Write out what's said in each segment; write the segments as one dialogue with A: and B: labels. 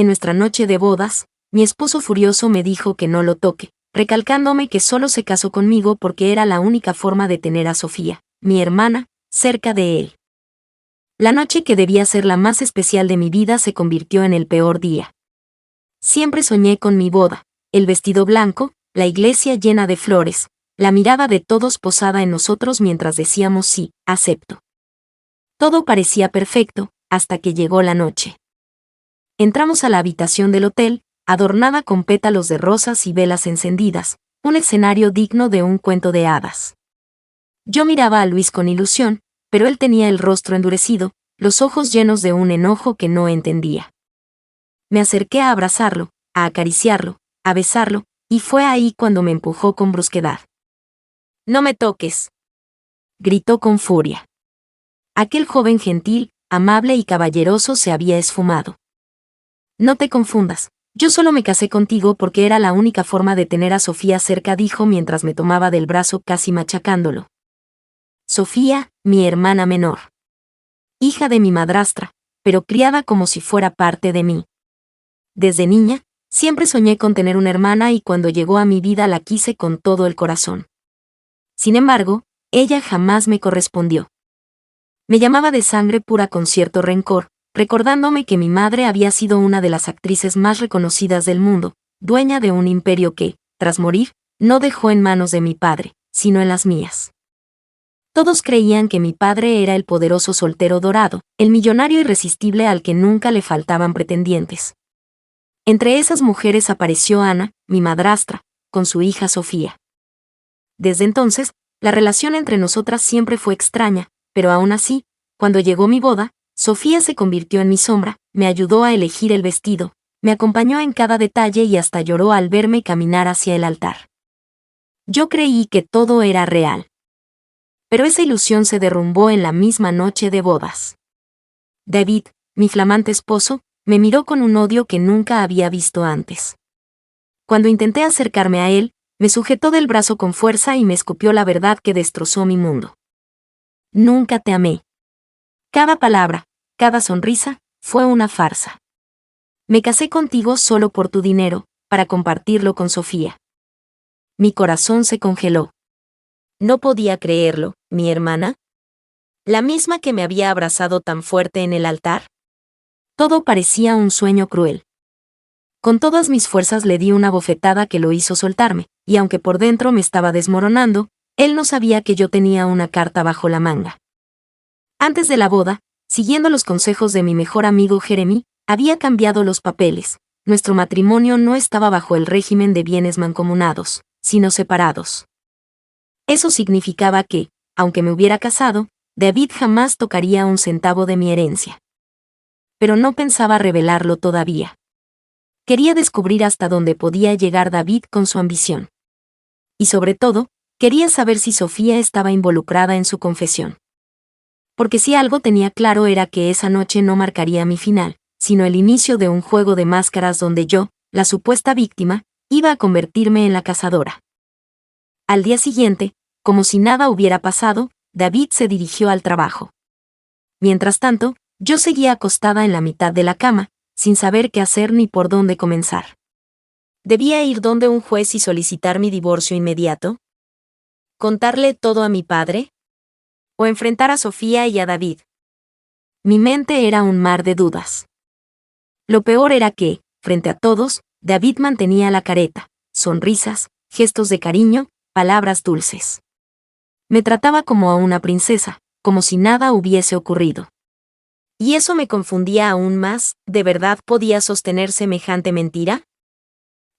A: en nuestra noche de bodas, mi esposo furioso me dijo que no lo toque, recalcándome que solo se casó conmigo porque era la única forma de tener a Sofía, mi hermana, cerca de él. La noche que debía ser la más especial de mi vida se convirtió en el peor día. Siempre soñé con mi boda, el vestido blanco, la iglesia llena de flores, la mirada de todos posada en nosotros mientras decíamos sí, acepto. Todo parecía perfecto, hasta que llegó la noche. Entramos a la habitación del hotel, adornada con pétalos de rosas y velas encendidas, un escenario digno de un cuento de hadas. Yo miraba a Luis con ilusión, pero él tenía el rostro endurecido, los ojos llenos de un enojo que no entendía. Me acerqué a abrazarlo, a acariciarlo, a besarlo, y fue ahí cuando me empujó con brusquedad. «No me toques», gritó con furia. Aquel joven gentil, amable y caballeroso se había esfumado. «No te confundas, yo solo me casé contigo porque era la única forma de tener a Sofía cerca», dijo mientras me tomaba del brazo casi machacándolo. Sofía, mi hermana menor. Hija de mi madrastra, pero criada como si fuera parte de mí. Desde niña, siempre soñé con tener una hermana y cuando llegó a mi vida la quise con todo el corazón. Sin embargo, ella jamás me correspondió. Me llamaba de sangre pura con cierto rencor, recordándome que mi madre había sido una de las actrices más reconocidas del mundo, dueña de un imperio que, tras morir, no dejó en manos de mi padre, sino en las mías. Todos creían que mi padre era el poderoso soltero dorado, el millonario irresistible al que nunca le faltaban pretendientes. Entre esas mujeres apareció Ana, mi madrastra, con su hija Sofía. Desde entonces, la relación entre nosotras siempre fue extraña, pero aún así, cuando llegó mi boda, Sofía se convirtió en mi sombra, me ayudó a elegir el vestido, me acompañó en cada detalle y hasta lloró al verme caminar hacia el altar. Yo creí que todo era real. Pero esa ilusión se derrumbó en la misma noche de bodas. David, mi flamante esposo, me miró con un odio que nunca había visto antes. Cuando intenté acercarme a él, me sujetó del brazo con fuerza y me escupió la verdad que destrozó mi mundo. Nunca te amé. Cada palabra, cada sonrisa, fue una farsa. Me casé contigo solo por tu dinero, para compartirlo con Sofía. Mi corazón se congeló. No podía creerlo, mi hermana. ¿La misma que me había abrazado tan fuerte en el altar? Todo parecía un sueño cruel. Con todas mis fuerzas le di una bofetada que lo hizo soltarme, y aunque por dentro me estaba desmoronando, él no sabía que yo tenía una carta bajo la manga. Antes de la boda, siguiendo los consejos de mi mejor amigo Jeremy, había cambiado los papeles. Nuestro matrimonio no estaba bajo el régimen de bienes mancomunados, sino separados. Eso significaba que, aunque me hubiera casado, David jamás tocaría un centavo de mi herencia. Pero no pensaba revelarlo todavía. Quería descubrir hasta dónde podía llegar David con su ambición. Y sobre todo, quería saber si Sofía estaba involucrada en su confesión. Porque si algo tenía claro era que esa noche no marcaría mi final, sino el inicio de un juego de máscaras donde yo, la supuesta víctima, iba a convertirme en la cazadora. Al día siguiente, como si nada hubiera pasado, David se dirigió al trabajo. Mientras tanto, yo seguía acostada en la mitad de la cama, sin saber qué hacer ni por dónde comenzar. ¿Debía ir donde un juez y solicitar mi divorcio inmediato? ¿Contarle todo a mi padre? ¿O enfrentar a Sofía y a David? Mi mente era un mar de dudas. Lo peor era que, frente a todos, David mantenía la careta, sonrisas, gestos de cariño, palabras dulces. Me trataba como a una princesa, como si nada hubiese ocurrido. Y eso me confundía aún más, ¿de verdad podía sostener semejante mentira?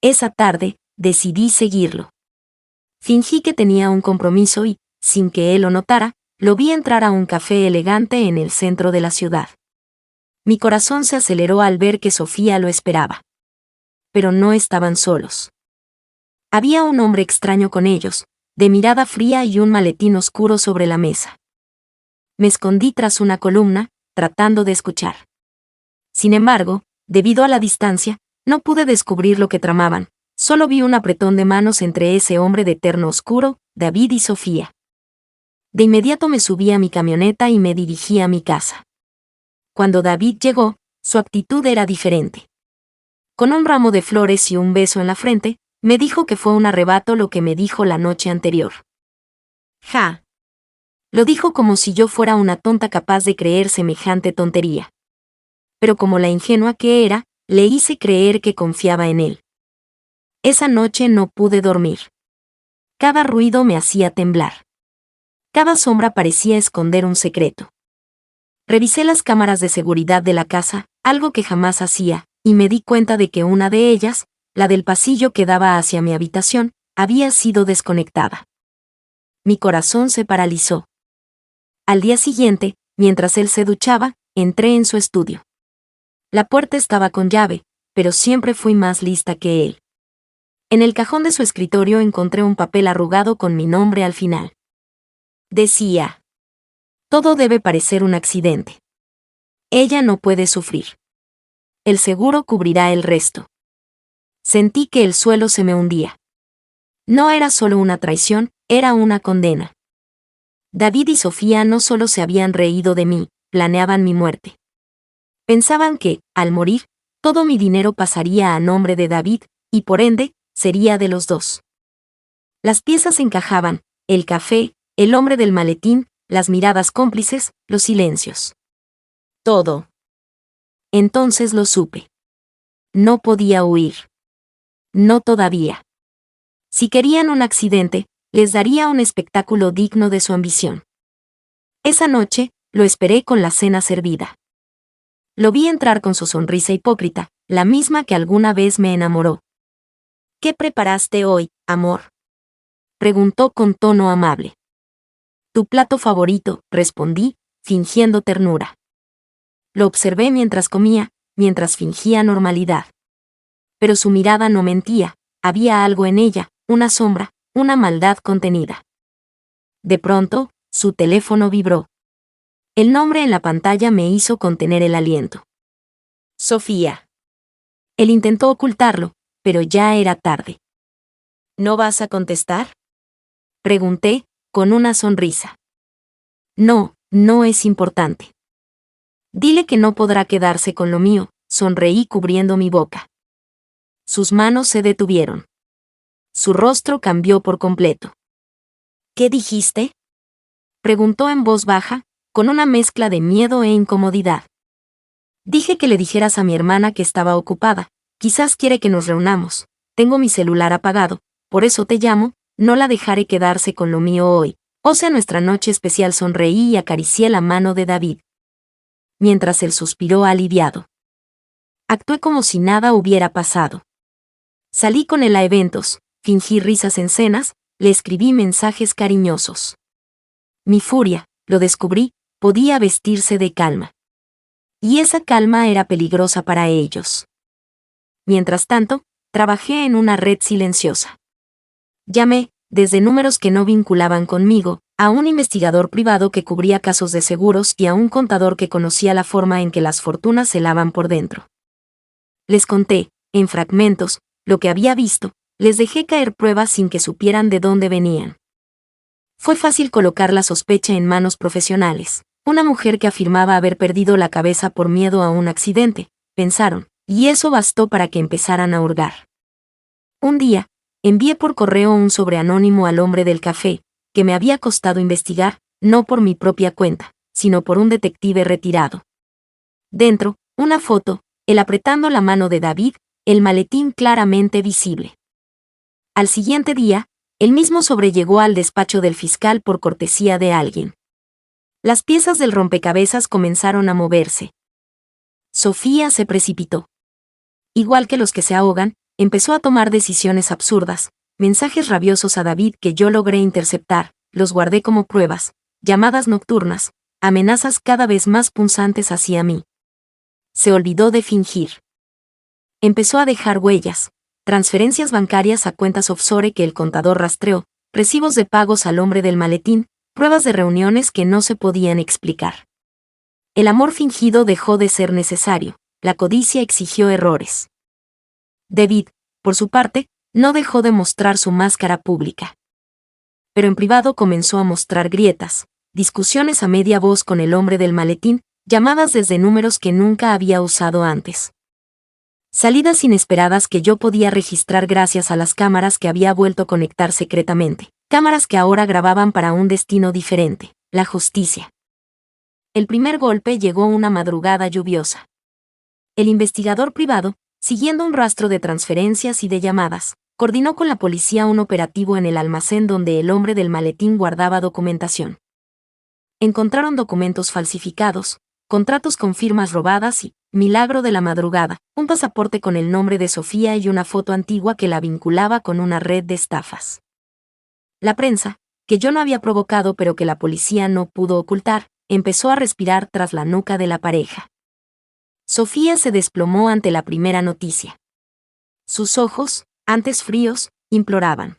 A: Esa tarde, decidí seguirlo. Fingí que tenía un compromiso y, sin que él lo notara, lo vi entrar a un café elegante en el centro de la ciudad. Mi corazón se aceleró al ver que Sofía lo esperaba. Pero no estaban solos. Había un hombre extraño con ellos, de mirada fría y un maletín oscuro sobre la mesa. Me escondí tras una columna, tratando de escuchar. Sin embargo, debido a la distancia, no pude descubrir lo que tramaban, solo vi un apretón de manos entre ese hombre de terno oscuro, David y Sofía. De inmediato me subí a mi camioneta y me dirigí a mi casa. Cuando David llegó, su actitud era diferente. Con un ramo de flores y un beso en la frente, me dijo que fue un arrebato lo que me dijo la noche anterior. Ja. Lo dijo como si yo fuera una tonta capaz de creer semejante tontería. Pero como la ingenua que era, le hice creer que confiaba en él. Esa noche no pude dormir. Cada ruido me hacía temblar. Cada sombra parecía esconder un secreto. Revisé las cámaras de seguridad de la casa, algo que jamás hacía, y me di cuenta de que una de ellas, la del pasillo que daba hacia mi habitación, había sido desconectada. Mi corazón se paralizó. Al día siguiente, mientras él se duchaba, entré en su estudio. La puerta estaba con llave, pero siempre fui más lista que él. En el cajón de su escritorio encontré un papel arrugado con mi nombre al final. Decía: todo debe parecer un accidente. Ella no puede sufrir. El seguro cubrirá el resto. Sentí que el suelo se me hundía. No era solo una traición, era una condena. David y Sofía no solo se habían reído de mí, planeaban mi muerte. Pensaban que, al morir, todo mi dinero pasaría a nombre de David, y por ende, sería de los dos. Las piezas encajaban, el café, el hombre del maletín, las miradas cómplices, los silencios. Todo. Entonces lo supe. No podía huir. No todavía. Si querían un accidente, les daría un espectáculo digno de su ambición. Esa noche, lo esperé con la cena servida. Lo vi entrar con su sonrisa hipócrita, la misma que alguna vez me enamoró. ¿Qué preparaste hoy, amor?, preguntó con tono amable. Tu plato favorito, respondí, fingiendo ternura. Lo observé mientras comía, mientras fingía normalidad. Pero su mirada no mentía, había algo en ella, una sombra, una maldad contenida. De pronto, su teléfono vibró. El nombre en la pantalla me hizo contener el aliento. Sofía. Él intentó ocultarlo, pero ya era tarde. ¿No vas a contestar?, pregunté, con una sonrisa. No, no es importante. Dile que no podrá quedarse con lo mío, sonreí cubriendo mi boca. Sus manos se detuvieron. Su rostro cambió por completo. ¿Qué dijiste?, preguntó en voz baja, con una mezcla de miedo e incomodidad. Dije que le dijeras a mi hermana que estaba ocupada, quizás quiere que nos reunamos. Tengo mi celular apagado, por eso te llamo, no la dejaré quedarse con lo mío hoy. O sea, nuestra noche especial. Sonreí y acaricié la mano de David. Mientras él suspiró aliviado. Actué como si nada hubiera pasado. Salí con él a eventos, fingí risas en cenas, le escribí mensajes cariñosos. Mi furia, lo descubrí, podía vestirse de calma. Y esa calma era peligrosa para ellos. Mientras tanto, trabajé en una red silenciosa. Llamé, desde números que no vinculaban conmigo, a un investigador privado que cubría casos de seguros y a un contador que conocía la forma en que las fortunas se lavan por dentro. Les conté, en fragmentos, lo que había visto, les dejé caer pruebas sin que supieran de dónde venían. Fue fácil colocar la sospecha en manos profesionales. Una mujer que afirmaba haber perdido la cabeza por miedo a un accidente, pensaron, y eso bastó para que empezaran a hurgar. Un día, envié por correo un sobre anónimo al hombre del café, que me había costado investigar, no por mi propia cuenta, sino por un detective retirado. Dentro, una foto, él apretando la mano de David, el maletín claramente visible. Al siguiente día, el mismo sobre llegó al despacho del fiscal por cortesía de alguien. Las piezas del rompecabezas comenzaron a moverse. Sofía se precipitó. Igual que los que se ahogan, empezó a tomar decisiones absurdas, mensajes rabiosos a David que yo logré interceptar, los guardé como pruebas, llamadas nocturnas, amenazas cada vez más punzantes hacia mí. Se olvidó de fingir. Empezó a dejar huellas, transferencias bancarias a cuentas offshore que el contador rastreó, recibos de pagos al hombre del maletín, pruebas de reuniones que no se podían explicar. El amor fingido dejó de ser necesario, la codicia exigió errores. David, por su parte, no dejó de mostrar su máscara pública. Pero en privado comenzó a mostrar grietas, discusiones a media voz con el hombre del maletín, llamadas desde números que nunca había usado antes. Salidas inesperadas que yo podía registrar gracias a las cámaras que había vuelto a conectar secretamente. Cámaras que ahora grababan para un destino diferente, la justicia. El primer golpe llegó una madrugada lluviosa. El investigador privado, siguiendo un rastro de transferencias y de llamadas, coordinó con la policía un operativo en el almacén donde el hombre del maletín guardaba documentación. Encontraron documentos falsificados, contratos con firmas robadas y, milagro de la madrugada, un pasaporte con el nombre de Sofía y una foto antigua que la vinculaba con una red de estafas. La prensa, que yo no había provocado pero que la policía no pudo ocultar, empezó a respirar tras la nuca de la pareja. Sofía se desplomó ante la primera noticia. Sus ojos, antes fríos, imploraban.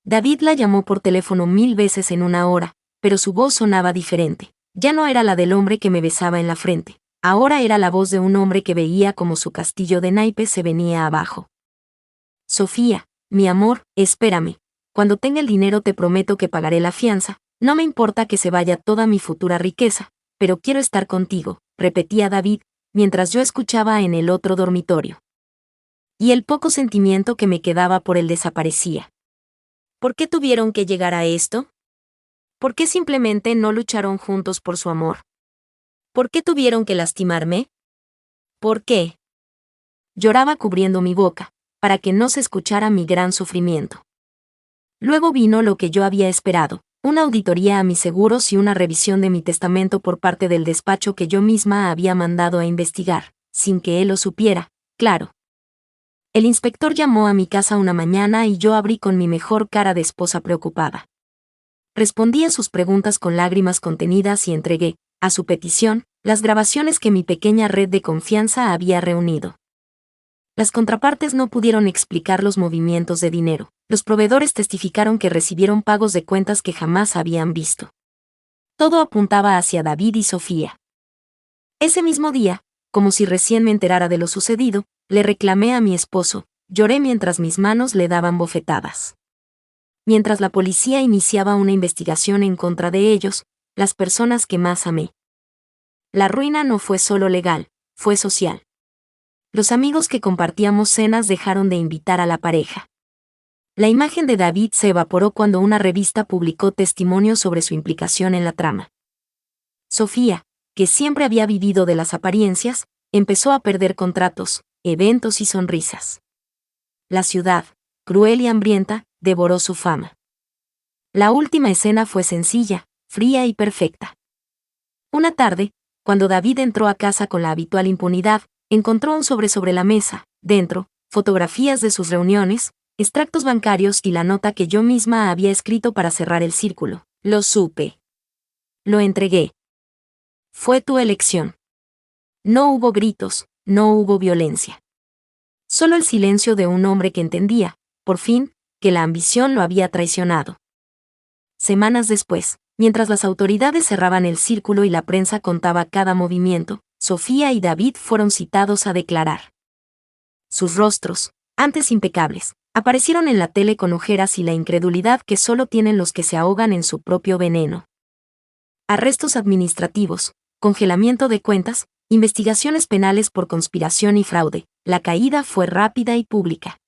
A: David la llamó por teléfono 1000 veces en una hora, pero su voz sonaba diferente. Ya no era la del hombre que me besaba en la frente, ahora era la voz de un hombre que veía como su castillo de naipes se venía abajo. Sofía, mi amor, espérame. Cuando tenga el dinero te prometo que pagaré la fianza, no me importa que se vaya toda mi futura riqueza, pero quiero estar contigo, repetía David, mientras yo escuchaba en el otro dormitorio. Y el poco sentimiento que me quedaba por él desaparecía. ¿Por qué tuvieron que llegar a esto? ¿Por qué simplemente no lucharon juntos por su amor? ¿Por qué tuvieron que lastimarme? ¿Por qué? Lloraba cubriendo mi boca, para que no se escuchara mi gran sufrimiento. Luego vino lo que yo había esperado, una auditoría a mis seguros y una revisión de mi testamento por parte del despacho que yo misma había mandado a investigar, sin que él lo supiera, claro. El inspector llamó a mi casa una mañana y yo abrí con mi mejor cara de esposa preocupada. Respondí a sus preguntas con lágrimas contenidas y entregué, a su petición, las grabaciones que mi pequeña red de confianza había reunido. Las contrapartes no pudieron explicar los movimientos de dinero. Los proveedores testificaron que recibieron pagos de cuentas que jamás habían visto. Todo apuntaba hacia David y Sofía. Ese mismo día, como si recién me enterara de lo sucedido, le reclamé a mi esposo, lloré mientras mis manos le daban bofetadas. Mientras la policía iniciaba una investigación en contra de ellos, las personas que más amé. La ruina no fue solo legal, fue social. Los amigos que compartíamos cenas dejaron de invitar a la pareja. La imagen de David se evaporó cuando una revista publicó testimonios sobre su implicación en la trama. Sofía, que siempre había vivido de las apariencias, empezó a perder contratos, eventos y sonrisas. La ciudad, cruel y hambrienta, devoró su fama. La última escena fue sencilla, fría y perfecta. Una tarde, cuando David entró a casa con la habitual impunidad, encontró un sobre la mesa, dentro, fotografías de sus reuniones, extractos bancarios y la nota que yo misma había escrito para cerrar el círculo. Lo supe. Lo entregué. Fue tu elección. No hubo gritos, no hubo violencia. Solo el silencio de un hombre que entendía, por fin, que la ambición lo había traicionado. Semanas después, mientras las autoridades cerraban el círculo y la prensa contaba cada movimiento, Sofía y David fueron citados a declarar. Sus rostros, antes impecables, aparecieron en la tele con ojeras y la incredulidad que solo tienen los que se ahogan en su propio veneno. Arrestos administrativos, congelamiento de cuentas, investigaciones penales por conspiración y fraude, la caída fue rápida y pública.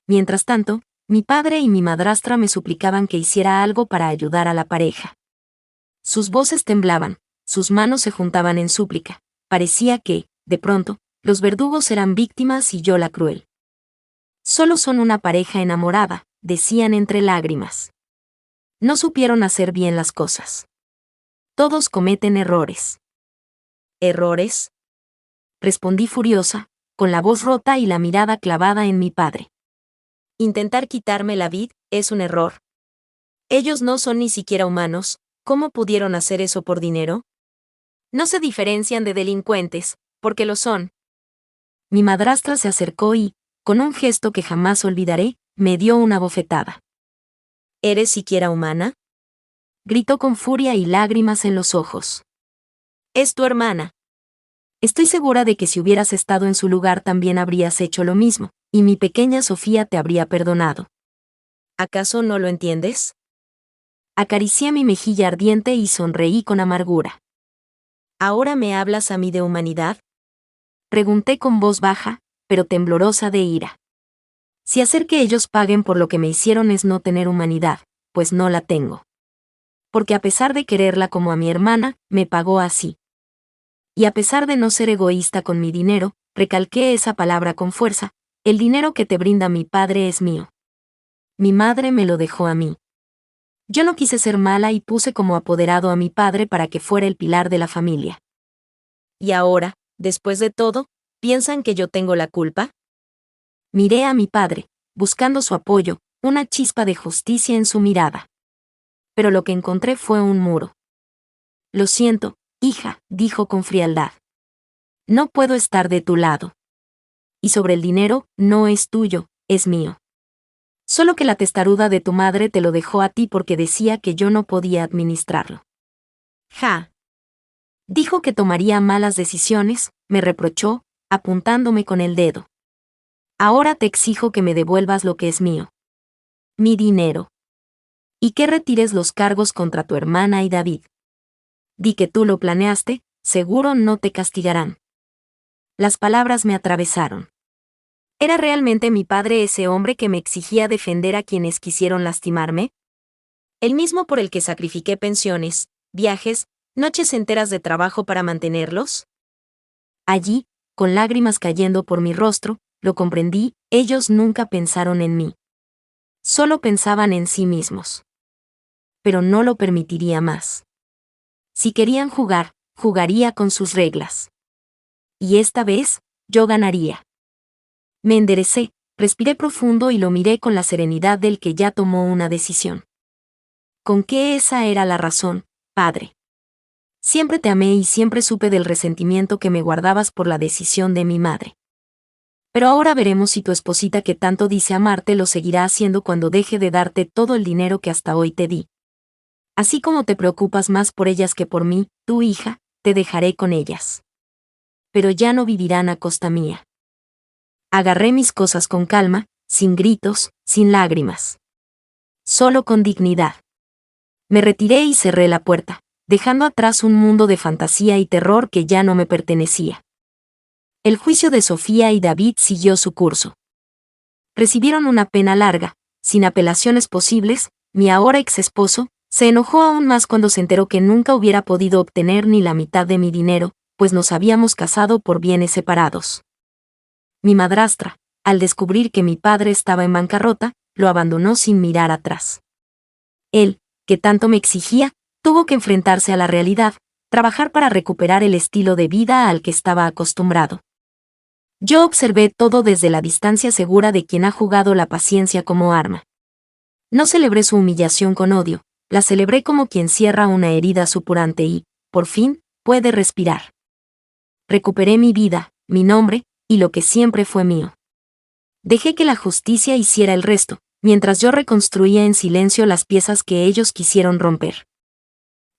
A: Mientras tanto, mi padre y mi madrastra me suplicaban que hiciera algo para ayudar a la pareja. Sus voces temblaban, sus manos se juntaban en súplica, parecía que, de pronto, los verdugos eran víctimas y yo la cruel. Solo son una pareja enamorada, decían entre lágrimas. No supieron hacer bien las cosas. Todos cometen errores. ¿Errores? Respondí furiosa, con la voz rota y la mirada clavada en mi padre. Intentar quitarme la vid es un error. Ellos no son ni siquiera humanos, ¿cómo pudieron hacer eso por dinero? No se diferencian de delincuentes, porque lo son. Mi madrastra se acercó y, con un gesto que jamás olvidaré, me dio una bofetada. ¿Eres siquiera humana? Gritó con furia y lágrimas en los ojos. Es tu hermana. Estoy segura de que si hubieras estado en su lugar también habrías hecho lo mismo, y mi pequeña Sofía te habría perdonado. ¿Acaso no lo entiendes? Acaricié mi mejilla ardiente y sonreí con amargura. ¿Ahora me hablas a mí de humanidad? Pregunté con voz baja, pero temblorosa de ira. Si hacer que ellos paguen por lo que me hicieron es no tener humanidad, pues no la tengo. Porque a pesar de quererla como a mi hermana, me pagó así. Y a pesar de no ser egoísta con mi dinero, recalqué esa palabra con fuerza, el dinero que te brinda mi padre es mío. Mi madre me lo dejó a mí. Yo no quise ser mala y puse como apoderado a mi padre para que fuera el pilar de la familia. ¿Y ahora, después de todo, piensan que yo tengo la culpa? Miré a mi padre, buscando su apoyo, una chispa de justicia en su mirada. Pero lo que encontré fue un muro. Lo siento, hija, dijo con frialdad. No puedo estar de tu lado. Y sobre el dinero, no es tuyo, es mío. Solo que la testaruda de tu madre te lo dejó a ti porque decía que yo no podía administrarlo. Ja. Dijo que tomaría malas decisiones, me reprochó, apuntándome con el dedo. Ahora te exijo que me devuelvas lo que es mío. Mi dinero. Y que retires los cargos contra tu hermana y David. Di que tú lo planeaste, seguro no te castigarán. Las palabras me atravesaron. ¿Era realmente mi padre ese hombre que me exigía defender a quienes quisieron lastimarme? ¿El mismo por el que sacrifiqué pensiones, viajes, noches enteras de trabajo para mantenerlos? Allí, con lágrimas cayendo por mi rostro, lo comprendí, ellos nunca pensaron en mí. Solo pensaban en sí mismos. Pero no lo permitiría más. Si querían jugar, jugaría con sus reglas. Y esta vez, yo ganaría. Me enderecé, respiré profundo y lo miré con la serenidad del que ya tomó una decisión. ¿Con qué esa era la razón, padre? Siempre te amé y siempre supe del resentimiento que me guardabas por la decisión de mi madre. Pero ahora veremos si tu esposita que tanto dice amarte lo seguirá haciendo cuando deje de darte todo el dinero que hasta hoy te di. Así como te preocupas más por ellas que por mí, tu hija, te dejaré con ellas. Pero ya no vivirán a costa mía. Agarré mis cosas con calma, sin gritos, sin lágrimas. Solo con dignidad. Me retiré y cerré la puerta, dejando atrás un mundo de fantasía y terror que ya no me pertenecía. El juicio de Sofía y David siguió su curso. Recibieron una pena larga, sin apelaciones posibles. Mi ahora ex esposo se enojó aún más cuando se enteró que nunca hubiera podido obtener ni la mitad de mi dinero, pues nos habíamos casado por bienes separados. Mi madrastra, al descubrir que mi padre estaba en bancarrota, lo abandonó sin mirar atrás. Él, que tanto me exigía, tuvo que enfrentarse a la realidad, trabajar para recuperar el estilo de vida al que estaba acostumbrado. Yo observé todo desde la distancia segura de quien ha jugado la paciencia como arma. No celebré su humillación con odio, la celebré como quien cierra una herida supurante y, por fin, puede respirar. Recuperé mi vida, mi nombre, y lo que siempre fue mío. Dejé que la justicia hiciera el resto, mientras yo reconstruía en silencio las piezas que ellos quisieron romper.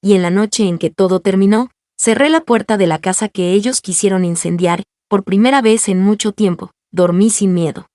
A: Y en la noche en que todo terminó, cerré la puerta de la casa que ellos quisieron incendiar. Por primera vez en mucho tiempo, dormí sin miedo.